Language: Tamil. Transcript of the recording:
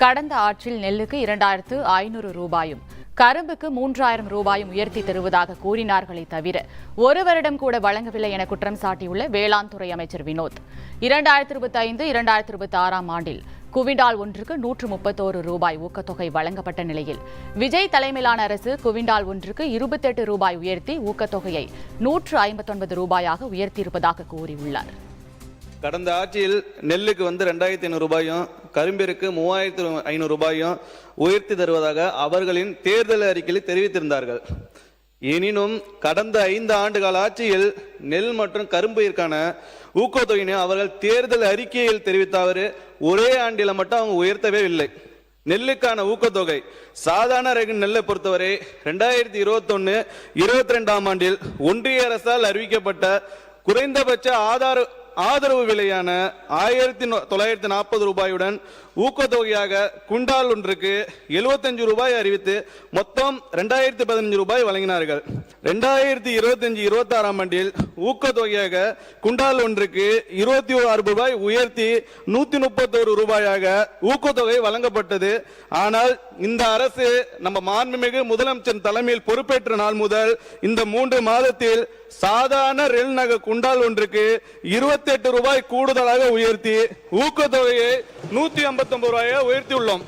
கடந்த ஆட்சியில் நெல்லுக்கு 2500 ரூபாயும் கரும்புக்கு 3000 ரூபாயும் உயர்த்தி தருவதாக கூறினார்களே தவிர ஒரு வருடம் கூட வழங்கவில்லை என குற்றம் சாட்டியுள்ள வேளாண் துறை அமைச்சர் வினோத் 2025-2026 ஆண்டில் குவிண்டால் ஒன்றுக்கு 131 ரூபாய் ஊக்கத்தொகை வழங்கப்பட்ட நிலையில் விஜய் தலைமையிலான அரசு குவிண்டால் ஒன்றுக்கு 28 ரூபாய் உயர்த்தி ஊக்கத்தொகையை 159 ரூபாயாக உயர்த்தியிருப்பதாக கூறியுள்ளார். கடந்த ஆட்சியில் நெல்லுக்கு 2500 ரூபாயும் கரும்பிற்கு 3500 ரூபாயும் உயர்த்தி தருவதாக அவர்களின் தேர்தல் அறிக்கையில் தெரிவித்திருந்தார்கள். எனினும் கடந்த 5 ஆண்டுகால ஆட்சியில் நெல் மற்றும் கரும்பிற்கான ஊக்கத்தொகையினை அவர்கள் தேர்தல் அறிக்கையில் தெரிவித்தவர் ஒரே ஆண்டில் மட்டும் அவங்க உயர்த்தவே இல்லை. நெல்லுக்கான ஊக்கத்தொகை சாதாரண ரக நெல்லை பொறுத்தவரை 2021-22 ஆண்டில் ஒன்றிய அரசால் அறிவிக்கப்பட்ட குறைந்தபட்ச ஆதரவு விலையான 1940 ரூபாயுடன் ஊக்கத்தொகையாக குண்டால் ஒன்றுக்கு 75 ரூபாய் அறிவித்து மொத்தம் 2015 ரூபாய் வழங்கினார்கள். 2025-26 ஆண்டில் ஊக்கத்தொகையாக குண்டால் ஒன்றுக்கு 26 ரூபாய் உயர்த்தி 131 ரூபாயாக ஊக்கத்தொகை வழங்கப்பட்டது. ஆனால் இந்த அரசு நம்ம மாண்புமிகு முதலமைச்சர் தலைமையில் பொறுப்பேற்ற நாள் முதல் இந்த 3 மாதத்தில் சாதாரண ரெல் நகை குண்டால் ஒன்றுக்கு 28 ரூபாய் கூடுதலாக உயர்த்தி ஊக்கத்தொகையை 159 ரூபாயை உயர்த்தியுள்ளோம்.